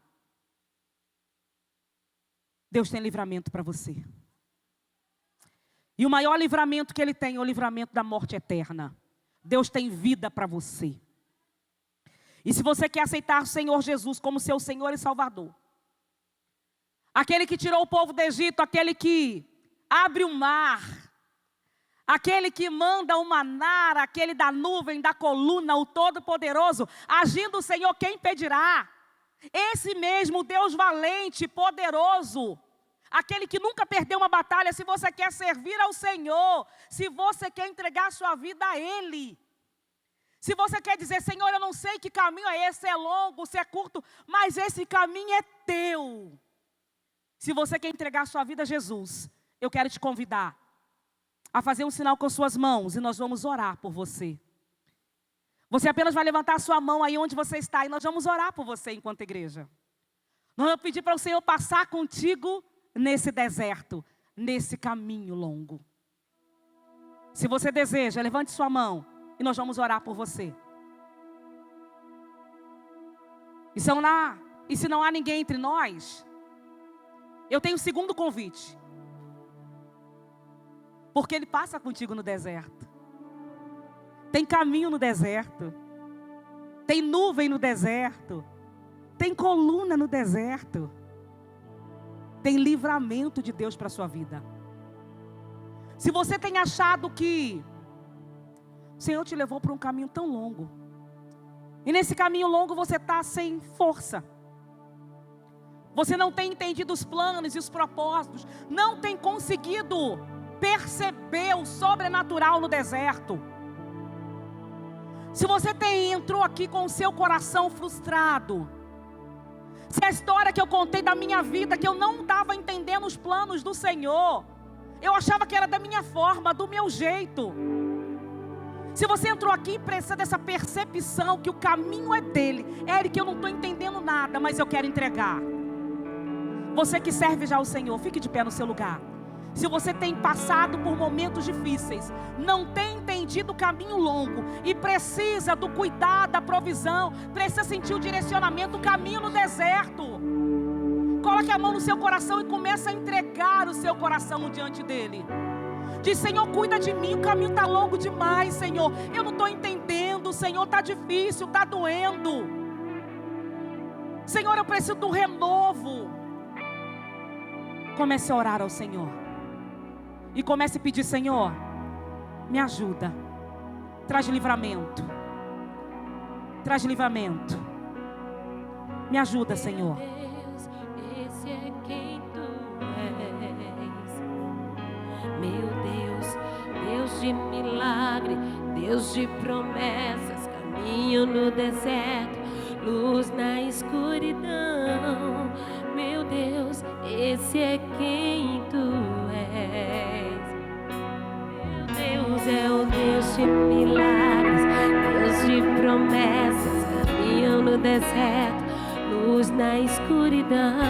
Deus tem livramento para você. E o maior livramento que Ele tem é o livramento da morte eterna. Deus tem vida para você. E se você quer aceitar o Senhor Jesus como seu Senhor e Salvador, aquele que tirou o povo do Egito, aquele que abre o mar, aquele que manda o maná, aquele da nuvem, da coluna, o Todo-Poderoso, agindo o Senhor, quem impedirá? Esse mesmo Deus valente, poderoso, aquele que nunca perdeu uma batalha, se você quer servir ao Senhor, se você quer entregar sua vida a Ele, se você quer dizer, Senhor, eu não sei que caminho é esse, se é longo, se é curto, mas esse caminho é teu. Se você quer entregar sua vida a Jesus, eu quero te convidar a fazer um sinal com suas mãos e nós vamos orar por você. Você apenas vai levantar a sua mão aí onde você está e nós vamos orar por você enquanto igreja. Nós vamos pedir para o Senhor passar contigo nesse deserto, nesse caminho longo. Se você deseja, levante sua mão e nós vamos orar por você. E se não há ninguém entre nós, eu tenho um segundo convite. Porque Ele passa contigo no deserto. Tem caminho no deserto. Tem nuvem no deserto. Tem coluna no deserto. Tem livramento de Deus para a sua vida. Se você tem achado que o Senhor te levou para um caminho tão longo, e nesse caminho longo você está sem força, você não tem entendido os planos e os propósitos, não tem conseguido perceber o sobrenatural no deserto. Se você entrou aqui com o seu coração frustrado, se a história que eu contei da minha vida, que eu não estava entendendo os planos do Senhor, eu achava que era da minha forma, do meu jeito. Se você entrou aqui e precisa dessa percepção que o caminho é dele, Eric, eu não estou entendendo nada, mas eu quero entregar. Você que serve já ao Senhor, fique de pé no seu lugar. Se você tem passado por momentos difíceis, não tem entendido o caminho longo e precisa do cuidado, da provisão, precisa sentir o direcionamento, o caminho no deserto, coloque a mão no seu coração e comece a entregar o seu coração diante dele. Diz, Senhor, cuida de mim, o caminho está longo demais, Senhor, eu não estou entendendo, Senhor, está difícil, está doendo, Senhor, eu preciso do renovo. Comece a orar ao Senhor e comece a pedir, Senhor, me ajuda, traz livramento, me ajuda, Senhor.
Deus, esse é quem tu és, meu Deus, Deus de milagre, Deus de promessas, caminho no deserto, luz na escuridão, meu Deus, esse é quem tu és. Meu Deus é o Deus de milagres, Deus de promessas, caminho no deserto, luz na escuridão.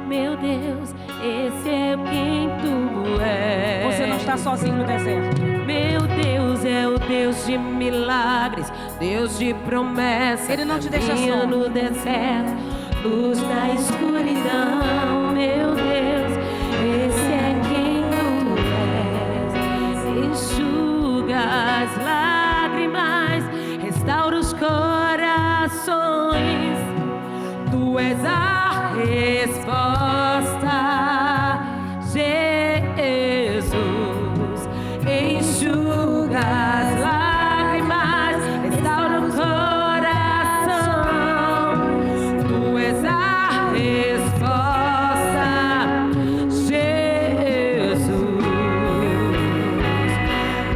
Meu Deus, esse é quem tu és.
Você não está sozinho no deserto.
Meu Deus é o Deus de milagres, Deus de promessas.
Ele não te deixa só.
No deserto, luz na escuridão. Meu Deus, esse é quem tu és. Enxuga as lágrimas, restaura os corações. Tu és a resposta, Jesus. Enxuga as lágrimas, restaura o coração. Tu és a resposta, Jesus.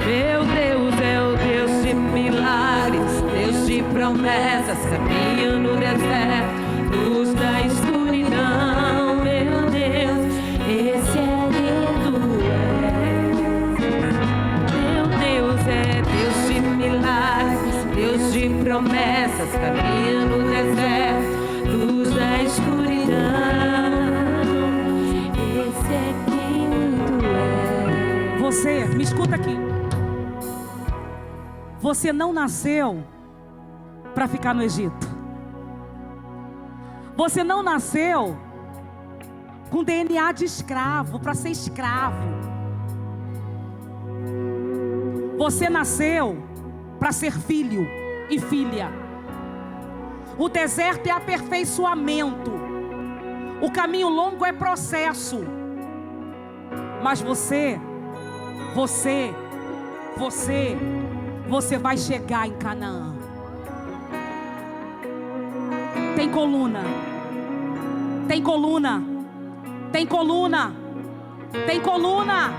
Meu Deus é o Deus de milagres, Deus de promessas, caminho no deserto, luz da escuridão. Meu Deus, esse é quem tu és. Meu Deus é Deus de milagres, Deus de promessas, caminho no deserto, luz da escuridão. Esse é quem tu és.
Você, me escuta aqui. Você não nasceu para ficar no Egito. Você não nasceu com DNA de escravo, para ser escravo. Você nasceu para ser filho e filha. O deserto é aperfeiçoamento. O caminho longo é processo. Mas você vai chegar em Canaã. Tem coluna. Tem coluna. Tem coluna. Tem coluna.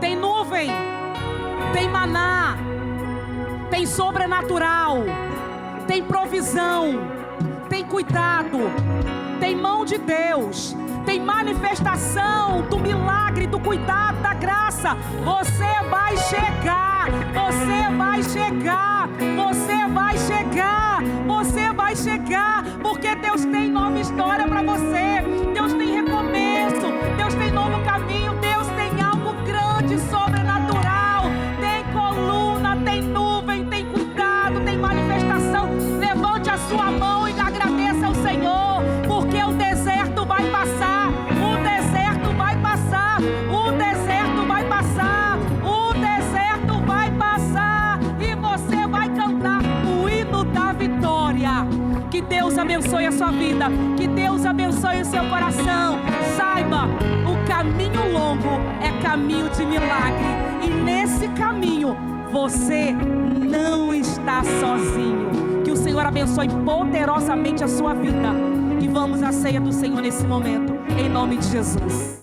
Tem nuvem. Tem maná. Tem sobrenatural. Tem provisão. Tem cuidado. Tem mão de Deus. Tem manifestação do milagre, do cuidado, da graça. Você vai chegar. Você vai chegar. Você vai chegar. Você vai chegar. Porque Deus tem nova história para você. Deus tem recomeço. Deus tem novo caminho. Deus tem algo grande, sobrenatural. Tem coluna, tem nuvem, tem cuidado, tem manifestação. Levante a sua mão e agradeça ao Senhor. Porque o deserto vai passar. O deserto vai passar. O deserto vai passar. O deserto vai passar. E você vai cantar o hino da vitória. Que Deus abençoe a sua vida. Que Deus abençoe o seu coração. Saiba, o caminho longo é caminho de milagre. E nesse caminho, você não está sozinho. Que o Senhor abençoe poderosamente a sua vida. E vamos à ceia do Senhor nesse momento. Em nome de Jesus.